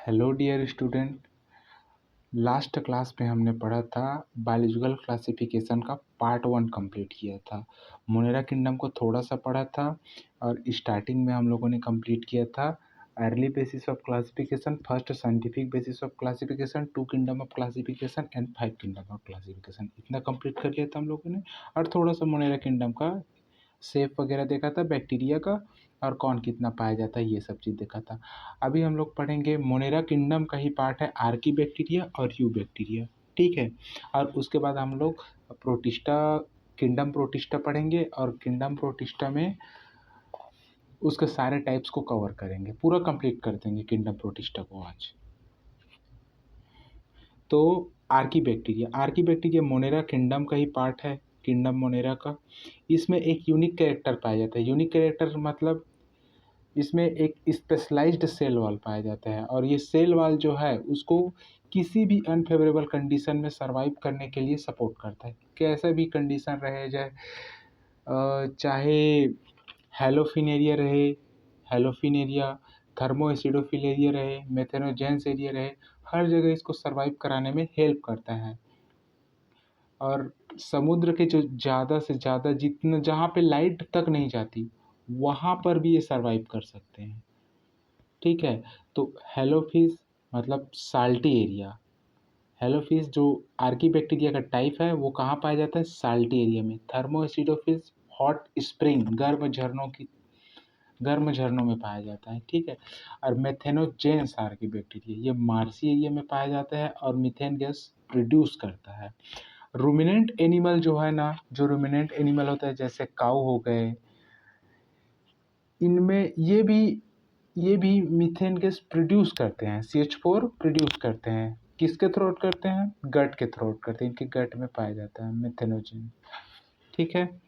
Hello dear student. Last class में हमने पढ़ा था बायोलॉजिकल क्लासिफिकेशन का पार्ट 1 कंप्लीट किया था। मोनेरा किंगडम को थोड़ा सा पढ़ा था और स्टार्टिंग में हम लोगों ने कंप्लीट किया था early basis of classification, first scientific basis of classification, 2 kingdom of classification and 5 kingdom of classification. इतना कंप्लीट कर लिया था हम लोगों ने और थोड़ा सा मोनेरा किंगडम का शेप वगैरह देखा था, बैक्टीरिया का और कौन कितना पाया जाता है, ये सब चीज़ देखा था। अभी हम लोग पढ़ेंगे मोनेरा किंगडम का ही पार्ट है आर्की बैक्टीरिया और यू बैक्टीरिया, ठीक है। और उसके बाद हम लोग प्रोटिस्टा, किंगडम प्रोटिस्टा पढ़ेंगे और किंगडम प्रोटिस्टा में उसके सारे टाइप्स को कवर करेंगे, पूरा कंप्लीट कर देंगे किंगडम प्रोटिस्टा को आज। तो आर्की बैक्टीरिया मोनेरा किंगडम का ही पार्ट है, किंगडम मोनेरा का। इसमें एक यूनिक कैरेक्टर पाया जाता है। यूनिक कैरेक्टर मतलब इसमें एक स्पेशलाइज्ड सेल वॉल पाया जाता है और ये सेल वॉल जो है उसको किसी भी अनफेवरेबल कंडीशन में सर्वाइव करने के लिए सपोर्ट करता है। कैसा भी कंडीशन रहे, चाहे हेलोफिनेरिया रहे, थर्मोएसिडोफिलेरिया रहे, मेथेनोजेंस एरिया रहे, हर जगह इसको सर्वाइव कराने में हेल्प करता है। और समुद्र के जो ज़्यादा से ज़्यादा जितना जहाँ पे लाइट तक नहीं जाती वहाँ पर भी ये सर्वाइव कर सकते हैं, ठीक है। तो हेलोफिश मतलब साल्टी एरिया, हेलोफिश जो आर्की बैक्टीरिया का टाइप है वो कहाँ पाया जाता है, साल्टी एरिया में। थर्मोएसिडोफिश हॉट स्प्रिंग, गर्म झरनों में पाया जाता है, ठीक है। और मेथेनोजेंस आर्की बैक्टीरिया ये मार्सी एरिया में पाया जाता है और मीथेन गैस प्रोड्यूस करता है। रूमिनेंट एनिमल जो है ना, जो रूमिनेंट एनिमल होता है जैसे काऊ हो गए, इनमें ये भी मीथेन गैस प्रोड्यूस करते हैं, CH4 प्रोड्यूस करते हैं। किसके थ्रू करते हैं, गट के थ्रू करते हैं, इनके गट में पाया जाता है मेथेनोजेन, ठीक है।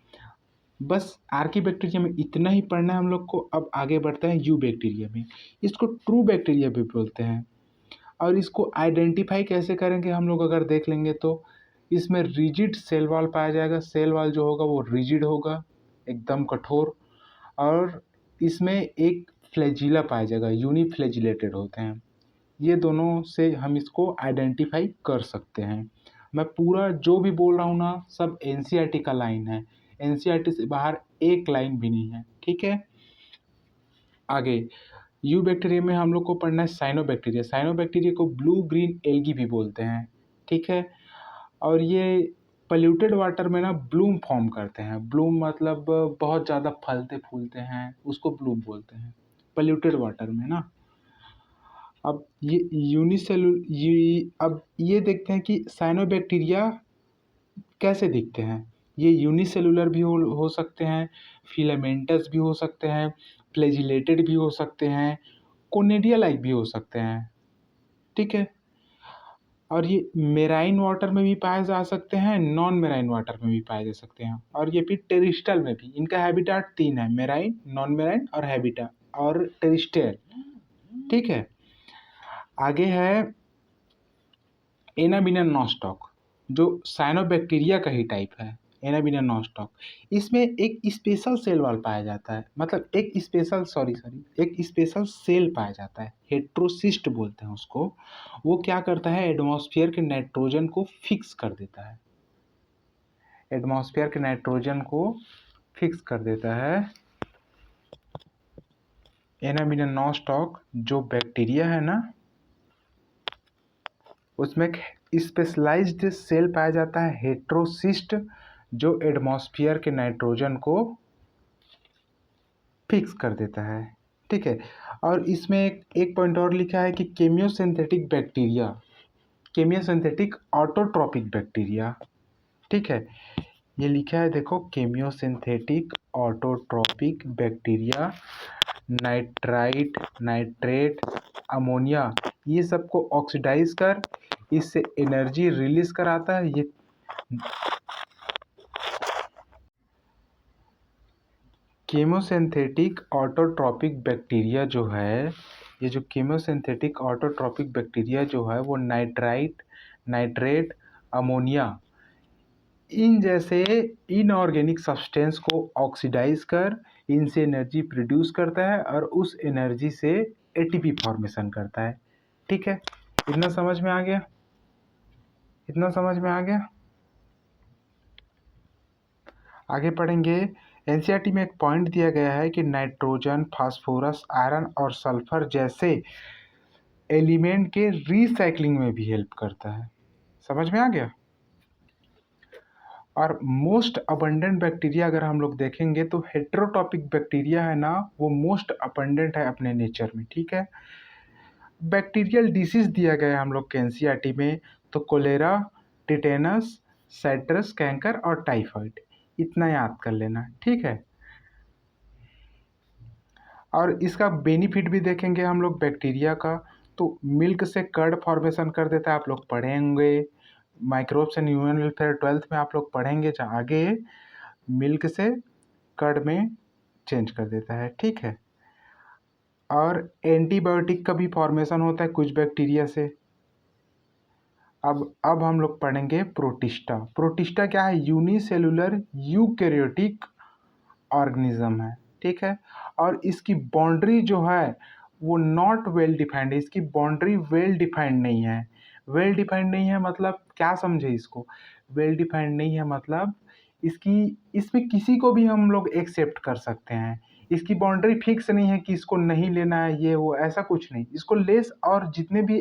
बस आर्की बैक्टीरिया में इतना ही पढ़ना है हम लोग को। अब आगे बढ़ते हैं यू बैक्टीरिया में। इसको ट्रू बैक्टीरिया भी बोलते हैं। और इसको आइडेंटिफाई कैसे करेंगे हम लोग, अगर देख लेंगे तो इसमें रिजिड सेल वॉल पाया जाएगा। सेल वॉल जो होगा वो रिजिड होगा, एकदम कठोर। और इसमें एक फ्लैजिला पाया जाएगा, यूनिफ्लैजिलेटेड होते हैं। ये दोनों से हम इसको आइडेंटिफाई कर सकते हैं। मैं पूरा जो भी बोल रहा हूँ ना सब NCERT का लाइन है, NCERT से बाहर एक लाइन भी नहीं है, ठीक है। आगे यू बैक्टीरिया में हम लोग को पढ़ना है साइनोबैक्टीरिया। साइनोबैक्टीरिया को ब्लू ग्रीन एल्गी भी बोलते हैं, ठीक है। और ये पल्यूटेड वाटर में ना ब्लूम फॉर्म करते हैं। ब्लूम मतलब बहुत ज़्यादा फलते फूलते हैं, उसको ब्लूम बोलते हैं पल्यूटेड वाटर में ना। अब अब ये देखते हैं कि साइनोबैक्टीरिया कैसे दिखते हैं। ये यूनिसेलुलर भी हो सकते हैं, फिलामेंटस भी हो सकते हैं, फ्लैजिलेटेड भी हो सकते हैं, कोनेडिया लाइक भी हो सकते हैं, ठीक है। और ये मेराइन वाटर में भी पाए जा सकते हैं, नॉन मेराइन वाटर में भी पाए जा सकते हैं। और ये फिर टेरिस्टल में भी। इनका हैबिटाट 3 है, मेराइन, नॉन मेराइन और हैबिटा और टेरिस्टल, ठीक है। आगे है एनाबिना नॉस्टॉक, जो साइनोबैक्टीरिया का ही टाइप है, एनाबिना नॉस्टॉक। इसमें एक स्पेशल सेल वॉल पाया जाता है, मतलब एक स्पेशल सेल पाया जाता है, हेट्रोसिस्ट बोलते हैं उसको। वो क्या करता है, एटमॉस्फेयर के नाइट्रोजन को फिक्स कर देता है, एटमॉस्फेयर के नाइट्रोजन को फिक्स कर देता है। एनाबिना नॉस्टॉक जो बैक्टीरिया है ना, उसमें स्पेशलाइज्ड सेल पाया जाता है हेट्रोसिस्ट, जो एटमॉस्फेयर के नाइट्रोजन को फिक्स कर देता है, ठीक है। और इसमें एक पॉइंट और लिखा है कि केमियोसिंथेटिक बैक्टीरिया, केमियोसिंथेटिक ऑटोट्रॉपिक बैक्टीरिया, ठीक है। ये लिखा है देखो, केमियोसिंथेटिक ऑटोट्रॉपिक बैक्टीरिया, नाइट्रेट, अमोनिया, ये सबको ऑक्सीडाइज कर इससे एनर्जी रिलीज कराता है। ये केमोसिंथेटिक ऑटोट्रॉपिक बैक्टीरिया जो है, ये जो केमोसिंथेटिक ऑटोट्रॉपिक बैक्टीरिया जो है वो नाइट्रेट, अमोनिया, इन जैसे इनऑर्गेनिक सब्सटेंस को ऑक्सीडाइज कर इनसे एनर्जी प्रोड्यूस करता है और उस एनर्जी से ATP फॉर्मेशन करता है, ठीक है, इतना समझ में आ गया, इतना समझ में आ गया। आगे पढ़ेंगे। एनसीईआरटी में एक पॉइंट दिया गया है कि नाइट्रोजन, फास्फोरस, आयरन और सल्फर जैसे एलिमेंट के रिसाइकलिंग में भी हेल्प करता है। समझ में आ गया। और मोस्ट अबंडेंट बैक्टीरिया अगर हम लोग देखेंगे तो हेट्रोटॉपिक बैक्टीरिया है ना, वो मोस्ट अबंडेंट है अपने नेचर में। ठीक है, बैक्टीरियल डिसीज दिया गया है हम लोग के एनसीईआरटी में, तो कोलेरा, टिटेनस, साइट्रस कैंकर और टाइफाइड, इतना याद कर लेना। ठीक है, और इसका बेनिफिट भी देखेंगे हम लोग बैक्टीरिया का। तो मिल्क से कर्ड फॉर्मेशन कर देता है, आप लोग पढ़ेंगे microbes and human welfare 12th में आप लोग पढ़ेंगे आगे, मिल्क से कर्ड में चेंज कर देता है। ठीक है, और एंटीबायोटिक का भी फॉर्मेशन होता है कुछ बैक्टीरिया से। अब हम लोग पढ़ेंगे प्रोटिस्टा। प्रोटिस्टा क्या है? यूनिसेलुलर यूकैरियोटिक ऑर्गेनिज्म है। ठीक है, और इसकी बाउंड्री जो है वो नॉट वेल डिफाइंड है, इसकी बाउंड्री वेल डिफाइंड नहीं है। वेल डिफाइंड नहीं है मतलब क्या समझे इसको? वेल डिफाइंड नहीं है मतलब इसमें किसी को भी हम लोग एक्सेप्ट कर सकते हैं। इसकी बाउंड्री फिक्स नहीं है कि इसको नहीं लेना है, ये वो ऐसा कुछ नहीं। इसको लेस और जितने भी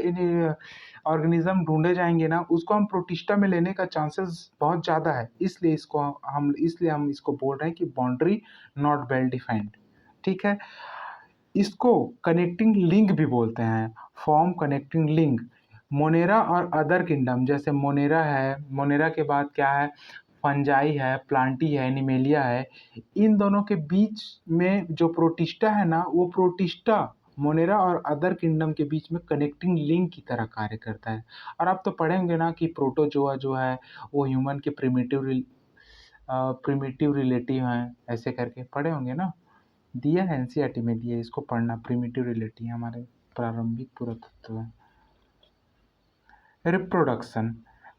ऑर्गेनिज्म ढूंढे जाएंगे ना, उसको हम प्रोटिस्टा में लेने का चांसेस बहुत ज़्यादा है। इसलिए हम इसको बोल रहे हैं कि बाउंड्री नॉट वेल डिफाइंड। ठीक है, इसको कनेक्टिंग लिंक भी बोलते हैं, फॉर्म कनेक्टिंग लिंक। मोनेरा और अदर किंगडम, जैसे मोनेरा है, मोनेरा के बाद क्या है, फंजाई है, प्लांटी है, एनिमेलिया है, इन दोनों के बीच में जो प्रोटिस्टा है ना, वो प्रोटिस्टा मोनेरा और अदर किंगडम के बीच में कनेक्टिंग लिंक की तरह कार्य करता है। और आप तो पढ़ेंगे ना कि प्रोटोजोआ जो है वो ह्यूमन के प्रिमिटिव रिलेटिव हैं, ऐसे करके पढ़े होंगे ना, दिया है एनसीईआरटी में, दिया है, इसको पढ़ना। प्रिमिटिव रिलेटिव हमारे प्रारंभिक पुरातत्व है। रिप्रोडक्शन,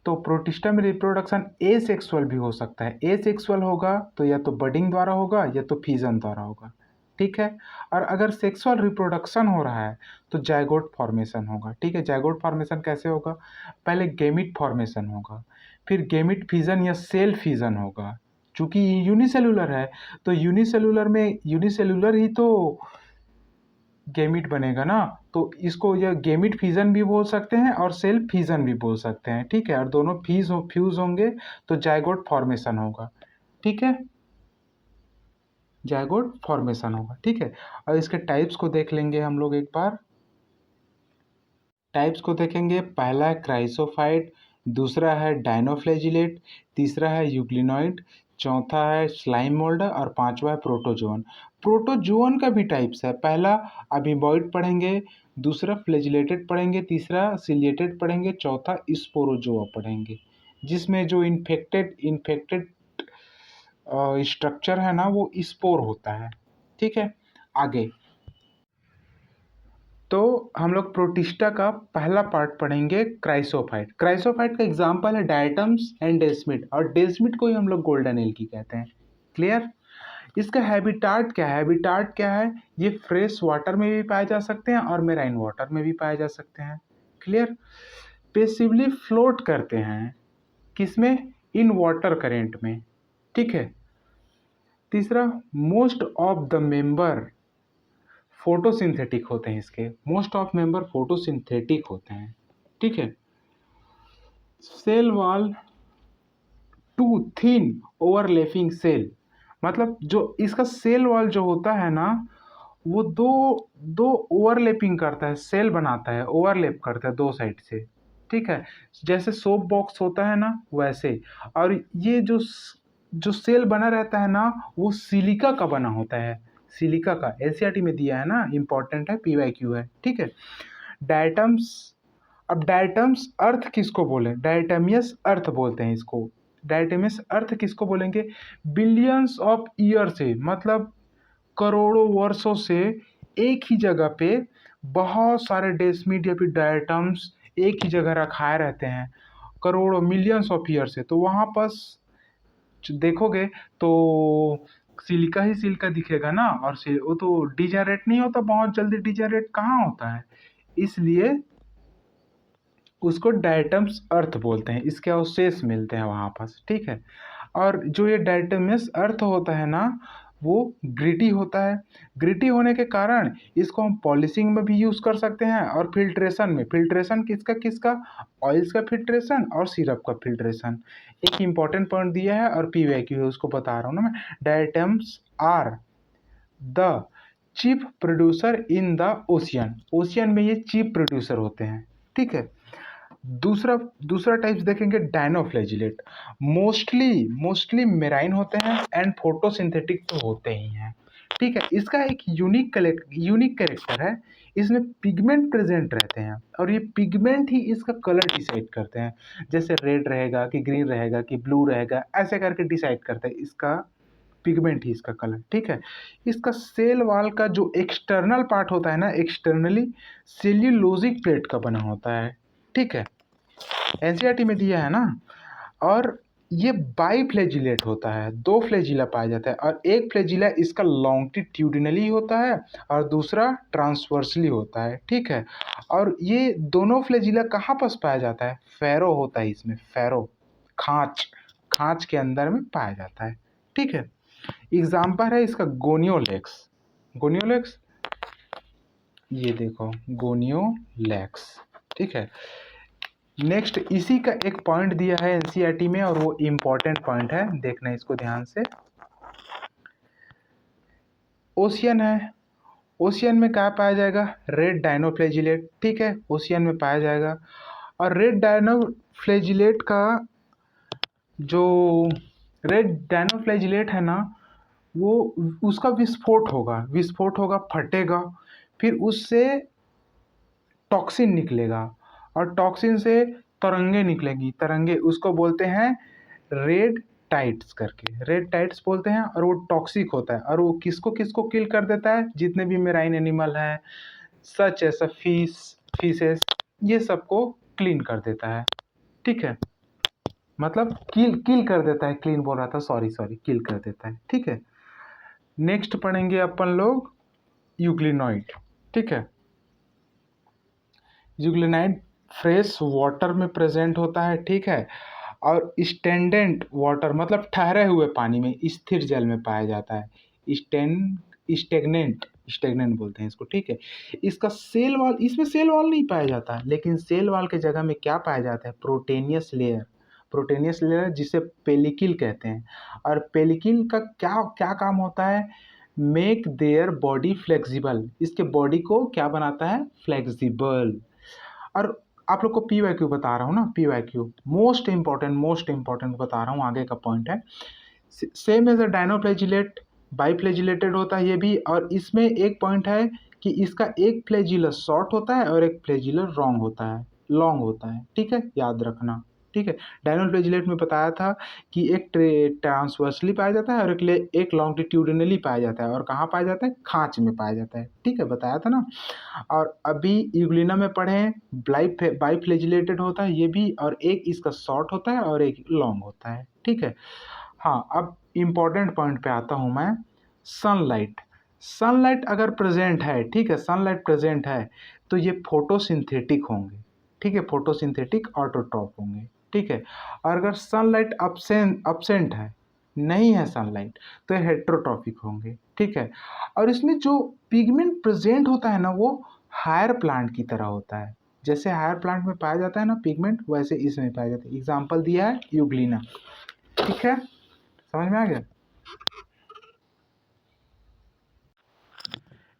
तो प्रोटिस्टा में रिप्रोडक्शन एसेक्सुअल भी हो सकता है। एसेक्सुअल होगा तो या तो बडिंग द्वारा होगा या तो फिजन द्वारा होगा। ठीक है, और अगर सेक्सुअल रिप्रोडक्शन हो रहा है तो जाइगोट फॉर्मेशन होगा। ठीक है, जाइगोट फॉर्मेशन कैसे होगा? पहले गेमिट फॉर्मेशन होगा, फिर गेमिट फिजन या सेल फिजन होगा। चूंकि यूनिसेलुलर है तो यूनिसेलुलर ही तो गेमिट बनेगा ना, तो इसको यह गेमिट फिजन भी बोल सकते हैं और सेल फिजन भी बोल सकते हैं। ठीक है, और दोनों फ्यूज होंगे तो जाइगोट फॉर्मेशन होगा। ठीक है, जाइगोट फॉर्मेशन होगा। ठीक है, और इसके टाइप्स को देख लेंगे हम लोग एक बार। टाइप्स को देखेंगे, पहला है क्राइसोफाइट, दूसरा है डायनोफ्लैजिलेट, तीसरा है यूग्लिनॉइड, चौथा है स्लाइम मोल्डर और पांचवा है प्रोटोजोअन। प्रोटोजोअन का भी टाइप्स है, पहला अमीबॉइड पढ़ेंगे, दूसरा फ्लैजिलेटेड पढ़ेंगे, तीसरा सिलिएटेड पढ़ेंगे, चौथा स्पोरोजोआ पढ़ेंगे, जिसमें जो इन्फेक्टेड स्ट्रक्चर है ना वो स्पोर होता है। ठीक है, आगे तो हम लोग प्रोटिस्टा का पहला पार्ट पढ़ेंगे, क्राइसोफाइट। क्राइसोफाइट का एग्जांपल है डायटम्स एंड डेस्मिड, और डेस्मिड को ही हम लोग गोल्डन एल की कहते हैं। क्लियर? इसका हैबिटाट क्या है? हैबिटाट क्या है? ये फ्रेश वाटर में भी पाए जा सकते हैं और मेराइन वाटर में भी पाए जा सकते हैं। क्लियर? पेसिवली फ्लोट करते हैं, किसमें? इन वाटर करेंट में। ठीक है, तीसरा, most of the member photosynthetic होते हैं, इसके मोस्ट ऑफ मेंबर फोटोसिंथेटिक होते हैं। ठीक है, cell wall two thin overlapping cell, मतलब जो इसका सेल वॉल जो होता है ना, वो दो दो ओवरलैपिंग करता है, सेल बनाता है, ओवरलैप करता है दो साइड से। ठीक है, जैसे सोप बॉक्स होता है ना वैसे। और ये जो सेल बना रहता है ना, वो सिलिका का बना होता है, सिलिका का। एनसीईआरटी में दिया है ना, इंपॉर्टेंट है, पीवाईक्यू है। ठीक है, डायटम्स। अब डायटम्स अर्थ किसको बोले? डायटमियस अर्थ बोलते हैं इसको। डायटमियस अर्थ किसको बोलेंगे? बिलियंस ऑफ ईयर से, मतलब करोड़ों वर्षों से एक ही जगह पे बहुत सारे डेस्मिड या फिर डायटम्स एक ही जगह रखाए रहते हैं, करोड़ों मिलियंस ऑफ ईयर से। तो वहाँ पास देखोगे तो सिलिका ही सिलिका दिखेगा ना, और वो तो डिजेनरेट नहीं होता, बहुत जल्दी डिजेनरेट कहाँ होता है। इसलिए उसको डायटम्स अर्थ बोलते हैं, इसके अवशेष मिलते हैं वहाँ पास, ठीक है। और जो ये डायटमस अर्थ होता है ना, वो ग्रिटी होता है। ग्रिटी होने के कारण इसको हम पॉलिशिंग में भी यूज़ कर सकते हैं और फिल्ट्रेशन में। फिल्ट्रेशन किसका किसका? ऑयल्स का फिल्ट्रेशन और सिरप का फिल्ट्रेशन। एक इम्पॉर्टेंट पॉइंट दिया है और PYQ है, उसको बता रहा हूँ ना मैं। Diatoms are the chief producer in the ocean. Ocean में ये चीफ प्रोड्यूसर होते हैं, ठीक है। दूसरा दूसरा टाइप्स देखेंगे डायनोफ्लैजिलेट। मोस्टली मेराइन होते हैं एंड फोटोसिंथेटिक तो होते ही हैं, ठीक है। इसका एक यूनिक कैरेक्टर है, इसमें पिगमेंट प्रेजेंट रहते हैं और ये पिगमेंट ही इसका कलर डिसाइड करते हैं। जैसे रेड रहेगा कि ग्रीन रहेगा कि ब्लू रहेगा, ऐसे करके डिसाइड करते हैं। इसका पिगमेंट ही इसका कलर, ठीक है। इसका सेल वॉल का जो एक्सटर्नल पार्ट होता है ना, एक्सटर्नली सेल्यूलोजिक प्लेट का बना होता है, ठीक है। एनसीईआरटी में दिया है ना। और ये बाईफ्लैजिलेट होता है, 2 फ्लैजिला पाया जाता है और एक फ्लैजिला इसका लॉन्गिट्यूडिनली होता है और दूसरा ट्रांसवर्सली होता है, ठीक है। और ये दोनों फ्लैजिला कहाँ पास पाया जाता है? फैरो होता है इसमें, फैरो, खाँच, खाँच के अंदर में पाया जाता है, ठीक है। एग्जाम्पल है इसका गोनियोलेक्स। गोनियोलेक्स, ये देखो गोनियोलेक्स, ठीक है। नेक्स्ट इसी का एक पॉइंट दिया है एनसीईआरटी में और वो इम्पोर्टेंट पॉइंट है, देखना इसको ध्यान से। ओशियन है, ओशियन में क्या पाया जाएगा? रेड डायनोफ्लैजिलेट, ठीक है, ओशियन में पाया जाएगा। और रेड डायनोफ्लैजिलेट का जो रेड डायनोफ्लैजिलेट है ना, वो उसका विस्फोट होगा, फटेगा, फिर उससे टॉक्सिन निकलेगा और टॉक्सिन से तरंगे निकलेगी। तरंगे उसको बोलते हैं रेड टाइड्स करके, रेड टाइड्स बोलते हैं। और वो टॉक्सिक होता है और वो किसको किसको किल कर देता है? जितने भी मेराइन एनिमल हैं, सच एस फिशेस, ये सबको क्लीन कर देता है, ठीक है। मतलब किल कर देता है, क्लीन बोल रहा था, सॉरी किल कर देता है, ठीक है। नेक्स्ट पढ़ेंगे अपन लोग यूग्लिनॉइड, ठीक है। यूग्लिनाइड फ्रेश वाटर में प्रेजेंट होता है, ठीक है। और स्टैंडेंट वाटर मतलब ठहरे हुए पानी में, स्थिर जल में पाया जाता है। स्टेगनेंट बोलते हैं इसको, ठीक है। इसका सेल वॉल, इसमें सेल वॉल नहीं पाया जाता, लेकिन सेल वॉल के जगह में क्या पाया जाता है? प्रोटेनियस लेयर जिसे पेलिकिल कहते हैं। और पेलिकिल का क्या क्या काम होता है? मेक देयर बॉडी फ्लेक्सिबल, इसके बॉडी को क्या बनाता है? फ्लेक्सिबल। और आप लोग को PYQ बता रहा हूँ ना, PYQ मोस्ट इंपॉर्टेंट बता रहा हूँ, आगे का पॉइंट है। सेम एज अ डायनोफ्लैजिलेट, बाईफ्लैजिलेटेड होता है ये भी। और इसमें एक पॉइंट है कि इसका एक फ्लैजिलस शॉर्ट होता है और एक फ्लैजिलस लॉन्ग होता है, ठीक है, याद रखना, ठीक है। डायनोफ्लैजिलेट में बताया था कि एक ट्रांसवर्सली पाया जाता है और एक लॉन्गिट्यूडिनली पाया जाता है। और कहाँ पाया जाता है? खाँच में पाया जाता है, ठीक है, बताया था ना। और अभी यूग्लिना में पढ़े बाईफ्लैजिलेटेड होता है ये भी, और एक इसका शॉर्ट होता है और एक लॉन्ग होता है, ठीक है। हाँ, अब इम्पॉर्टेंट पॉइंट पे आता हूँ मैं। सनलाइट अगर प्रेजेंट है, ठीक है, सनलाइट प्रेजेंट है तो ये फोटोसिंथेटिक होंगे, ठीक है, फोटोसिंथेटिक ऑटोट्रॉप होंगे, ठीक है। और अगर सनलाइट absent है, नहीं है सनलाइट, तो ये हेट्रोट्रॉफिक होंगे, ठीक है। और इसमें जो पिगमेंट प्रेजेंट होता है ना, वो हायर प्लांट की तरह होता है। जैसे हायर प्लांट में पाया जाता है ना पिगमेंट, वैसे इसमें पाया जाता है। एग्जाम्पल दिया है यूग्लिना, ठीक है, समझ में आ गया।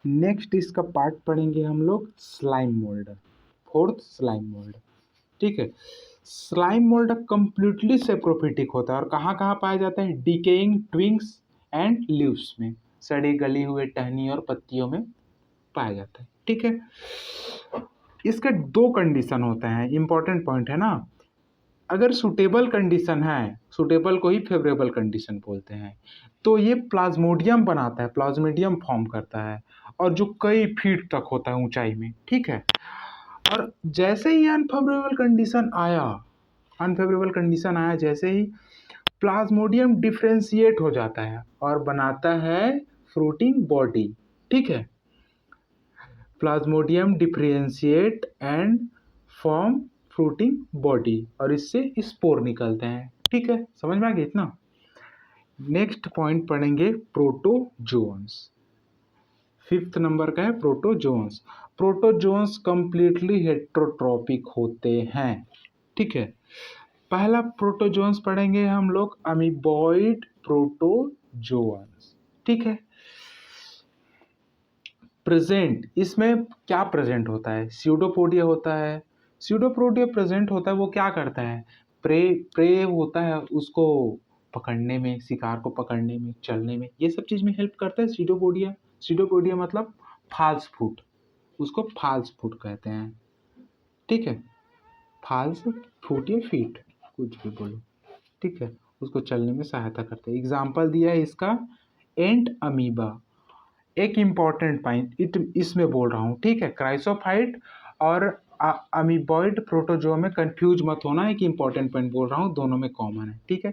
नेक्स्ट इसका पार्ट पढ़ेंगे हम लोग slime mould, fourth slime mould, ठीक है। स्लाइम मोल्ड कंप्लीटली सेप्रोफिटिक होता है और कहाँ कहाँ पाया जाता है? डिकेइंग ट्विंग्स एंड लीव्स में, सड़े गली हुए टहनी और पत्तियों में पाया जाता है, ठीक है। इसके 2 कंडीशन होते हैं, इंपॉर्टेंट पॉइंट है ना। अगर सूटेबल कंडीशन है, सूटेबल को ही फेवरेबल कंडीशन बोलते हैं, तो ये प्लाज्मोडियम बनाता है, प्लाज्मोडियम फॉर्म करता है और जो कई फीट तक होता है ऊंचाई में, ठीक है। और जैसे ही अनफेवरेबल कंडीशन आया जैसे ही, प्लाज्मोडियम डिफ्रेंशिएट हो जाता है और बनाता है फ्रूटिंग बॉडी, ठीक है। Plasmodium differentiate and form fruiting body और इससे स्पोर निकलते हैं। ठीक है, समझ में आ गया इतना। नेक्स्ट पॉइंट पढ़ेंगे प्रोटोजोन्स। 5th नंबर का है प्रोटोजोन्स। प्रोटोजोन्स कंप्लीटली हेट्रोट्रॉपिक होते हैं। ठीक है, पहला प्रोटोजोन्स पढ़ेंगे हम लोग अमीबॉइड प्रोटोजोन्स। ठीक है, प्रेजेंट इसमें क्या प्रेजेंट होता है, स्यूडोपोडिया होता है। स्यूडोपोडिया प्रेजेंट होता है, वो क्या करता है, प्रे प्रे होता है उसको पकड़ने में, शिकार को पकड़ने में, चलने में, ये सब चीज में हेल्प करता है स्यूडोपोडिया। स्यूडोपोडिया मतलब फाल्स फुट, उसको फाल्स फुट कहते हैं। ठीक है, फाल्स फुट या फीट कुछ भी बोलो। ठीक है, उसको चलने में सहायता करते हैं। एग्जाम्पल दिया है इसका एंट अमीबा। एक इम्पॉर्टेंट पॉइंट इसमें बोल रहा हूँ। ठीक है, क्राइसोफाइट और अमीबॉइड प्रोटोजोआ में कंफ्यूज मत होना, एक इम्पॉर्टेंट पॉइंट बोल रहा हूँ, दोनों में कॉमन है। ठीक है,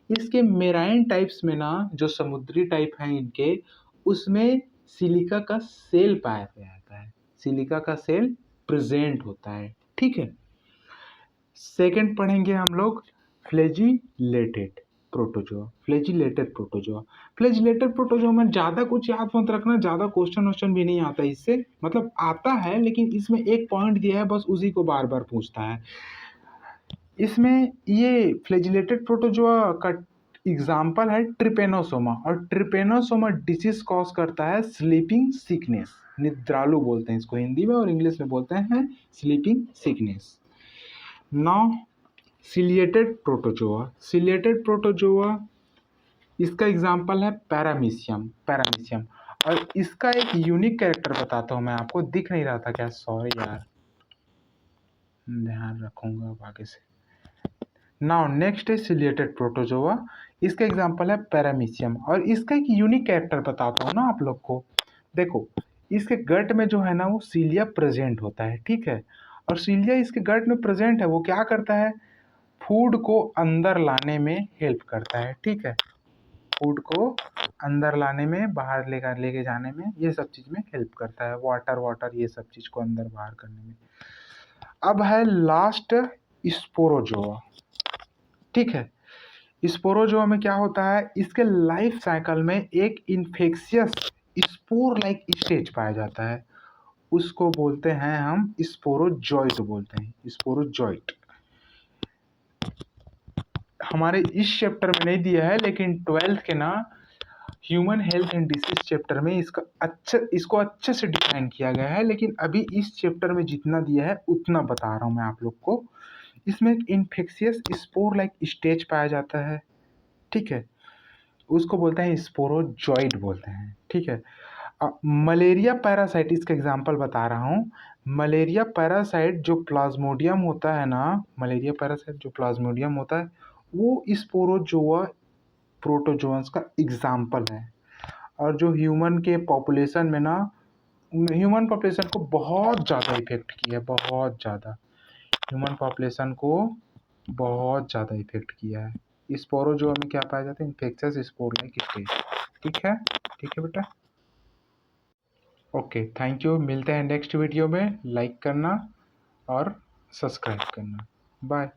इसके मेराइन टाइप्स में ना, जो समुद्री टाइप हैं इनके, उसमें सिलिका का सेल पाया जाता है, सिलिका का सेल प्रेजेंट होता है। ठीक है, सेकंड पढ़ेंगे हम लोग flagellated protozoa. Flagellated protozoa, flagellated protozoa में ज़्यादा कुछ याद मत रखना, ज़्यादा क्वेश्चन भी नहीं आता इससे, मतलब आता है लेकिन इसमें एक पॉइंट दिया है बस उसी को बार बार पूछता है। इसमें ये फ्लैजिलेटेड प्रोटोजोआ का एग्जाम्पल है ट्रिपेनोसोमा, और ट्रिपेनोसोमा डिसीज कॉज करता है स्लीपिंग सिकनेस, निद्रालु बोलते हैं इसको हिंदी में, और इंग्लिश में बोलते हैं sleeping sickness. Now ciliated protozoa. Ciliated protozoa इसका एग्जाम्पल है पैरामीशियम। पैरामीशियम, और इसका एक यूनिक कैरेक्टर बताता हूँ मैं आपको, दिख नहीं रहा था क्या, सॉरी यार, ध्यान रखूंगा अब आगे से। नाउ नेक्स्ट है सिलिएटेड प्रोटोजोआ। इसका एग्जाम्पल है पैरामीशियम, और इसका एक यूनिक कैरेक्टर बताता हूँ ना आप लोग को। देखो, इसके गट में जो है ना वो सीलिया प्रेजेंट होता है। ठीक है, और सीलिया इसके गट में प्रेजेंट है, वो क्या करता है, फूड को अंदर लाने में हेल्प करता है। ठीक है, फूड को अंदर लाने में, बाहर लेके जाने में, ये सब चीज में हेल्प करता है, वाटर ये सब चीज को अंदर बाहर करने में। अब है लास्ट स्पोरोजोआ। ठीक है, स्पोरोजोआ में क्या होता है, इसके लाइफ साइकिल में एक इन्फेक्शियस स्पोर लाइक स्टेज पाया जाता है, उसको बोलते हैं हम स्पोरोजॉइट बोलते हैं, स्पोरोजॉइट। हमारे इस चैप्टर में नहीं दिया है, लेकिन 12th के ना human health and disease chapter में इसको अच्छे से डिफाइन किया गया है, लेकिन अभी इस चैप्टर में जितना दिया है उतना बता रहा हूँ मैं आप लोग को। इसमें एक इन्फेक्शियस स्पोर लाइक स्टेज पाया जाता है। ठीक है, उसको बोलते हैं स्पोरोजॉइट बोलते हैं। ठीक है, मलेरिया पैरासाइट इसका एग्जाम्पल बता रहा हूँ। मलेरिया पैरासाइट जो प्लाज्मोडियम होता है ना, मलेरिया पैरासाइट जो प्लाज्मोडियम होता है, वो स्पोरोजोआ प्रोटोजोन्स का एग्जाम्पल है। और जो ह्यूमन के पॉपुलेशन में ना, ह्यूमन पॉपुलेशन को बहुत ज़्यादा इफेक्ट किया है, बहुत ज़्यादा ह्यूमन पॉपुलेशन को बहुत ज़्यादा इफेक्ट किया है। स्पोरोजोआ में क्या पाया जाता है, इन्फेक्शियस स्पोर लाइक स्टेज। ठीक है, ठीक है बेटा, ओके, थैंक यू। मिलते हैं नेक्स्ट वीडियो में, लाइक करना और सब्सक्राइब करना। बाय।